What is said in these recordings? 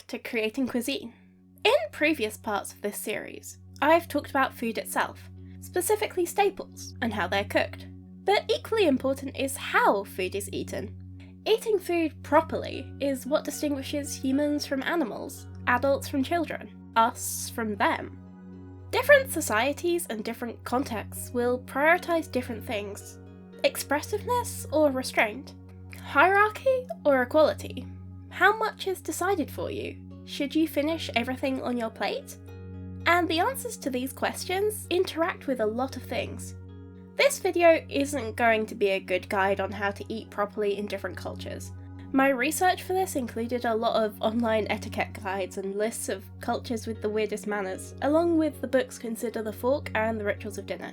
back to Creating Cuisine. In previous parts of this series, I've talked about food itself, specifically staples and how they're cooked. But equally important is how food is eaten. Eating food properly is what distinguishes humans from animals, adults from children, us from them. Different societies and different contexts will prioritise different things. Expressiveness or restraint? Hierarchy or equality? How much is decided for you? Should you finish everything on your plate? And the answers to these questions interact with a lot of things. This video isn't going to be a good guide on how to eat properly in different cultures. My research for this included a lot of online etiquette guides and lists of cultures with the weirdest manners, along with the books Consider the Fork and The Rituals of Dinner.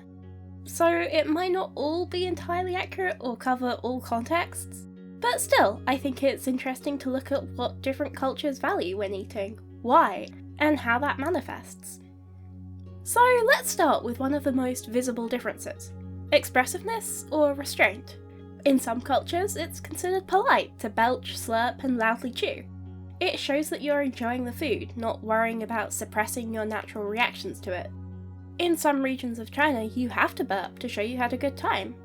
So it might not all be entirely accurate or cover all contexts, but still, I think it's interesting to look at what different cultures value when eating, why, and how that manifests. So let's start with one of the most visible differences: expressiveness or restraint. In some cultures, it's considered polite to belch, slurp, and loudly chew. It shows that you're enjoying the food, not worrying about suppressing your natural reactions to it. In some regions of China, you have to burp to show you had a good time.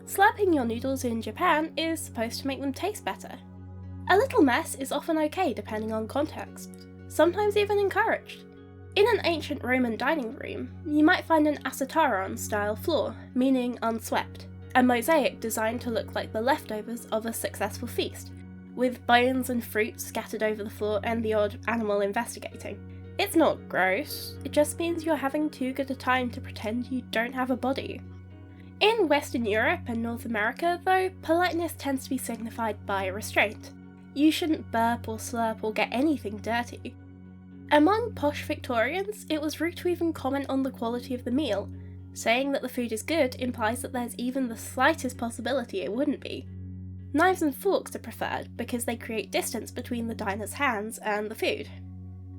Slurping your noodles in Japan is supposed to make them taste better. A little mess is often okay depending on context, sometimes even encouraged. In an ancient Roman dining room, you might find an acetaron-style floor, meaning unswept. A mosaic designed to look like the leftovers of a successful feast, with bones and fruit scattered over the floor and the odd animal investigating. It's not gross, it just means you're having too good a time to pretend you don't have a body. In Western Europe and North America, though, politeness tends to be signified by restraint. You shouldn't burp or slurp or get anything dirty. Among posh Victorians, it was rude to even comment on the quality of the meal. Saying that the food is good implies that there's even the slightest possibility it wouldn't be. Knives and forks are preferred because they create distance between the diner's hands and the food.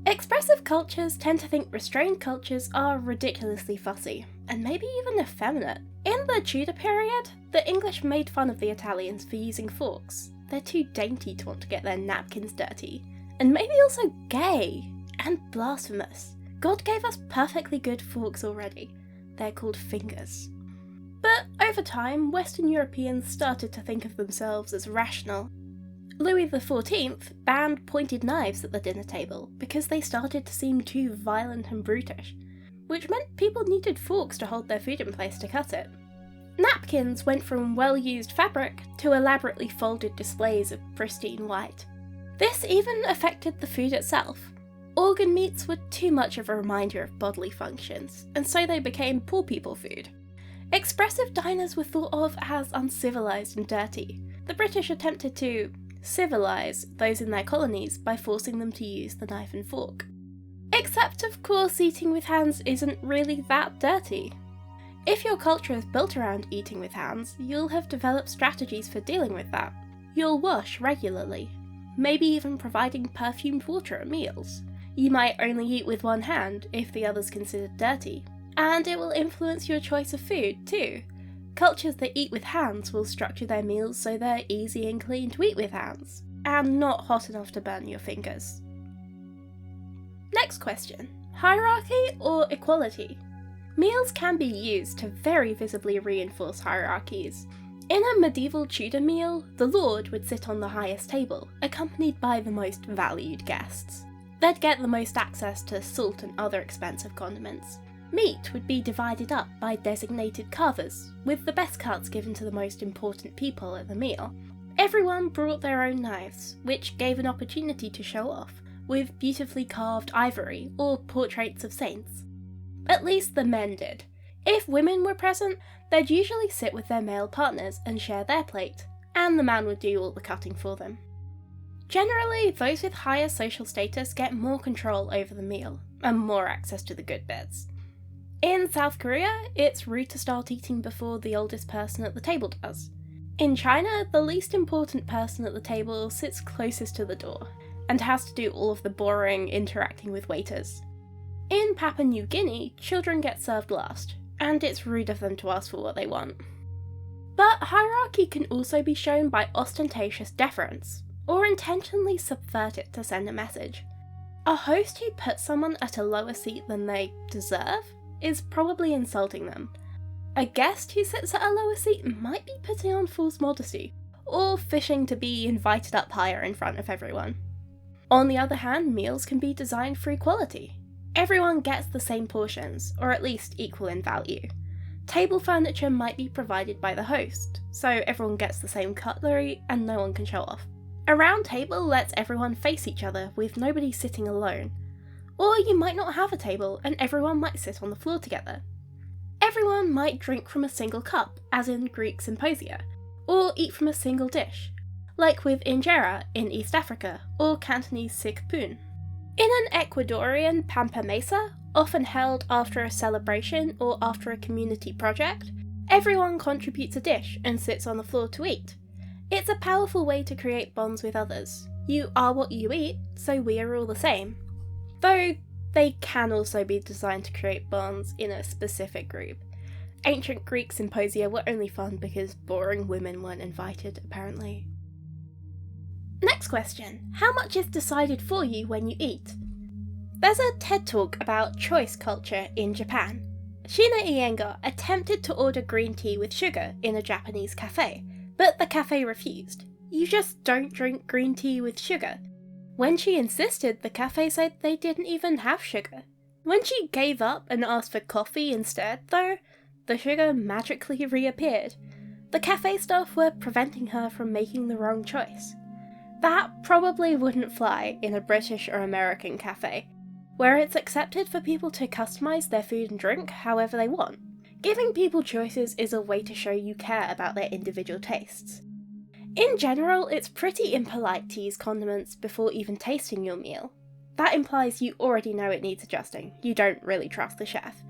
Expressive cultures tend to think restrained cultures are ridiculously fussy, and maybe even effeminate. In the Tudor period, the English made fun of the Italians for using forks. They're too dainty to want to get their napkins dirty. And maybe also gay and blasphemous. God gave us perfectly good forks already. They're called fingers. But over time, Western Europeans started to think of themselves as rational. Louis XIV banned pointed knives at the dinner table because they started to seem too violent and brutish, which meant people needed forks to hold their food in place to cut it. Napkins went from well-used fabric to elaborately folded displays of pristine white. This even affected the food itself. Organ meats were too much of a reminder of bodily functions, and so they became poor people food. Expressive diners were thought of as uncivilised and dirty. The British attempted to civilise those in their colonies by forcing them to use the knife and fork. Except, of course, eating with hands isn't really that dirty. If your culture is built around eating with hands, you'll have developed strategies for dealing with that. You'll wash regularly, maybe even providing perfumed water at meals. You might only eat with one hand if the other's considered dirty. And it will influence your choice of food too. Cultures that eat with hands will structure their meals so they're easy and clean to eat with hands, and not hot enough to burn your fingers. Next question: hierarchy or equality? Meals can be used to very visibly reinforce hierarchies. In a medieval Tudor meal, the lord would sit on the highest table, accompanied by the most valued guests. They'd get the most access to salt and other expensive condiments. Meat would be divided up by designated carvers, with the best cuts given to the most important people at the meal. Everyone brought their own knives, which gave an opportunity to show off, with beautifully carved ivory or portraits of saints. At least the men did. If women were present, they'd usually sit with their male partners and share their plate, and the man would do all the cutting for them. Generally, those with higher social status get more control over the meal, and more access to the good bits. In South Korea, it's rude to start eating before the oldest person at the table does. In China, the least important person at the table sits closest to the door, and has to do all of the boring interacting with waiters. In Papua New Guinea, children get served last, and it's rude of them to ask for what they want. But hierarchy can also be shown by ostentatious deference, or intentionally subvert it to send a message. A host who puts someone at a lower seat than they deserve is probably insulting them. A guest who sits at a lower seat might be putting on false modesty, or fishing to be invited up higher in front of everyone. On the other hand, meals can be designed for equality. Everyone gets the same portions, or at least equal in value. Table furniture might be provided by the host, so everyone gets the same cutlery and no one can show off. A round table lets everyone face each other with nobody sitting alone. Or you might not have a table and everyone might sit on the floor together. Everyone might drink from a single cup, as in Greek symposia, or eat from a single dish, like with injera in East Africa, or Cantonese sikpoon. In an Ecuadorian pampa mesa, often held after a celebration or after a community project, everyone contributes a dish and sits on the floor to eat. It's a powerful way to create bonds with others. You are what you eat, so we are all the same. Though they can also be designed to create bonds in a specific group. Ancient Greek symposia were only fun because boring women weren't invited, apparently. Next question. How much is decided for you when you eat? There's a TED Talk about choice culture in Japan. Shina Iyengar attempted to order green tea with sugar in a Japanese cafe, but the cafe refused. You just don't drink green tea with sugar. When she insisted, the cafe said they didn't even have sugar. When she gave up and asked for coffee instead, though, the sugar magically reappeared. The cafe staff were preventing her from making the wrong choice. That probably wouldn't fly in a British or American cafe, where it's accepted for people to customise their food and drink however they want. Giving people choices is a way to show you care about their individual tastes. In general, it's pretty impolite to use condiments before even tasting your meal. That implies you already know it needs adjusting, you don't really trust the chef.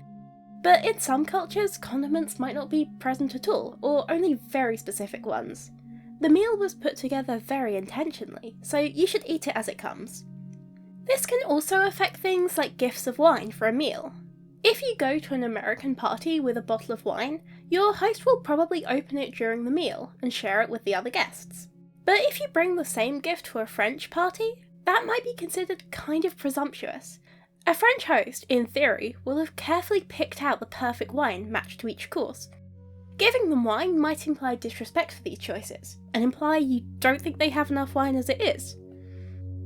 But in some cultures, condiments might not be present at all, or only very specific ones. The meal was put together very intentionally, so you should eat it as it comes. This can also affect things like gifts of wine for a meal. If you go to an American party with a bottle of wine, your host will probably open it during the meal and share it with the other guests. But if you bring the same gift to a French party, that might be considered kind of presumptuous. A French host, in theory, will have carefully picked out the perfect wine matched to each course. Giving them wine might imply disrespect for these choices, and imply you don't think they have enough wine as it is.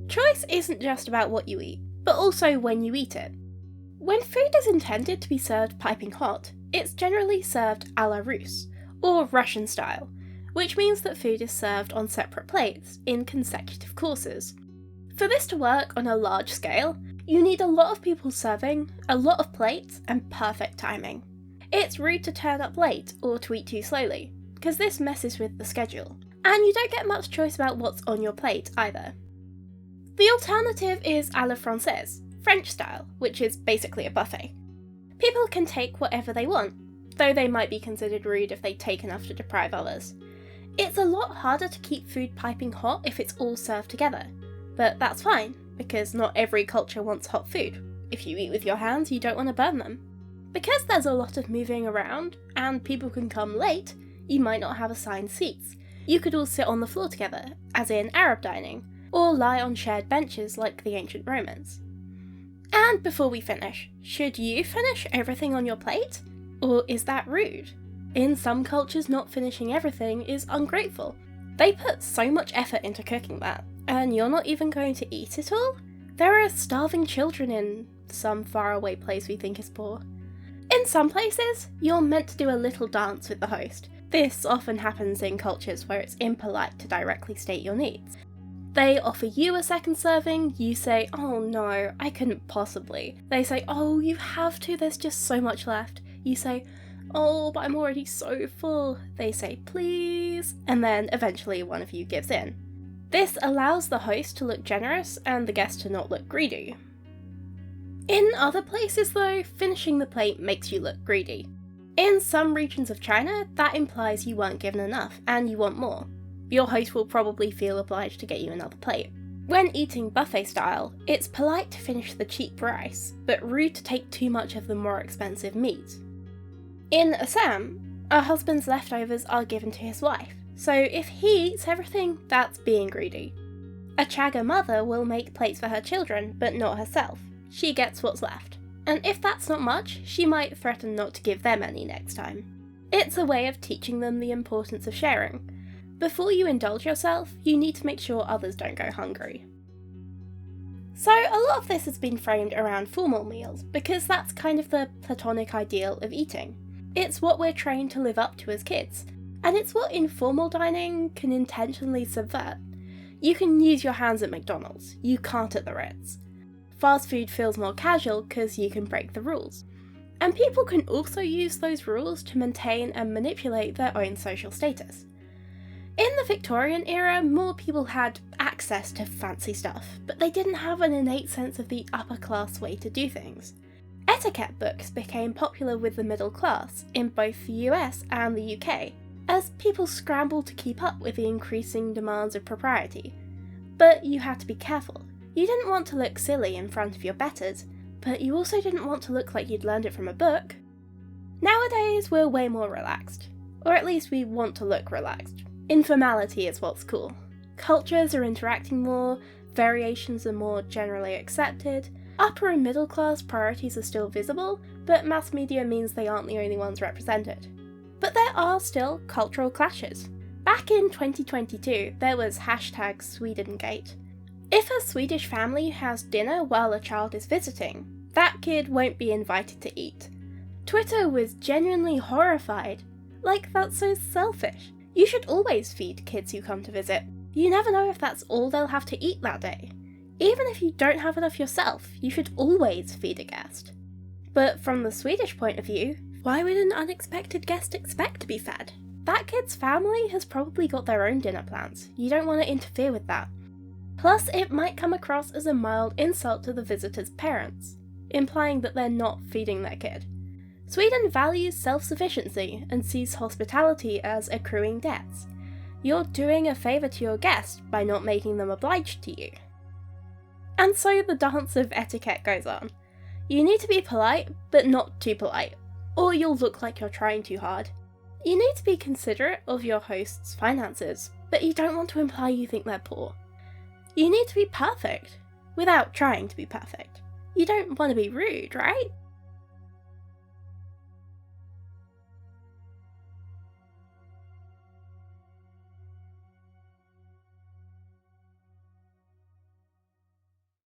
Choice isn't just about what you eat, but also when you eat it. When food is intended to be served piping hot, it's generally served à la Russe, or Russian style, which means that food is served on separate plates, in consecutive courses. For this to work on a large scale, you need a lot of people serving, a lot of plates, and perfect timing. It's rude to turn up late or to eat too slowly, because this messes with the schedule, and you don't get much choice about what's on your plate either. The alternative is à la Française, French style, which is basically a buffet. People can take whatever they want, though they might be considered rude if they take enough to deprive others. It's a lot harder to keep food piping hot if it's all served together, but that's fine, because not every culture wants hot food. If you eat with your hands, you don't want to burn them. Because there's a lot of moving around, and people can come late, you might not have assigned seats. You could all sit on the floor together, as in Arab dining, or lie on shared benches like the ancient Romans. And before we finish, should you finish everything on your plate? Or is that rude? In some cultures, not finishing everything is ungrateful. They put so much effort into cooking that, and you're not even going to eat it all? There are starving children in some faraway place we think is poor. In some places, you're meant to do a little dance with the host. This often happens in cultures where it's impolite to directly state your needs. They offer you a second serving, you say, "Oh no, I couldn't possibly." They say, "Oh, you have to, there's just so much left." You say, "Oh, but I'm already so full." They say, "Please," and then eventually one of you gives in. This allows the host to look generous and the guest to not look greedy. In other places though, finishing the plate makes you look greedy. In some regions of China, that implies you weren't given enough and you want more. Your host will probably feel obliged to get you another plate. When eating buffet style, it's polite to finish the cheap rice, but rude to take too much of the more expensive meat. In Assam, a husband's leftovers are given to his wife, so if he eats everything, that's being greedy. A Chagga mother will make plates for her children, but not herself. She gets what's left. And if that's not much, she might threaten not to give them any next time. It's a way of teaching them the importance of sharing. Before you indulge yourself, you need to make sure others don't go hungry. So a lot of this has been framed around formal meals, because that's kind of the platonic ideal of eating. It's what we're trained to live up to as kids, and it's what informal dining can intentionally subvert. You can use your hands at McDonald's, you can't at the Ritz. Fast food feels more casual because you can break the rules. And people can also use those rules to maintain and manipulate their own social status. In the Victorian era, more people had access to fancy stuff, but they didn't have an innate sense of the upper class way to do things. Etiquette books became popular with the middle class in both the US and the UK, as people scrambled to keep up with the increasing demands of propriety. But you had to be careful. You didn't want to look silly in front of your betters, but you also didn't want to look like you'd learned it from a book. Nowadays, we're way more relaxed. Or at least we want to look relaxed. Informality is what's cool. Cultures are interacting more, variations are more generally accepted, upper and middle class priorities are still visible, but mass media means they aren't the only ones represented. But there are still cultural clashes. Back in 2022, there was #Swedengate. If a Swedish family has dinner while a child is visiting, that kid won't be invited to eat. Twitter was genuinely horrified. Like, that's so selfish. You should always feed kids who come to visit. You never know if that's all they'll have to eat that day. Even if you don't have enough yourself, you should always feed a guest. But from the Swedish point of view, why would an unexpected guest expect to be fed? That kid's family has probably got their own dinner plans. You don't want to interfere with that. Plus, it might come across as a mild insult to the visitor's parents, implying that they're not feeding their kid. Sweden values self-sufficiency and sees hospitality as accruing debts. You're doing a favour to your guest by not making them obliged to you. And so the dance of etiquette goes on. You need to be polite, but not too polite, or you'll look like you're trying too hard. You need to be considerate of your host's finances, but you don't want to imply you think they're poor. You need to be perfect, without trying to be perfect. You don't want to be rude, right?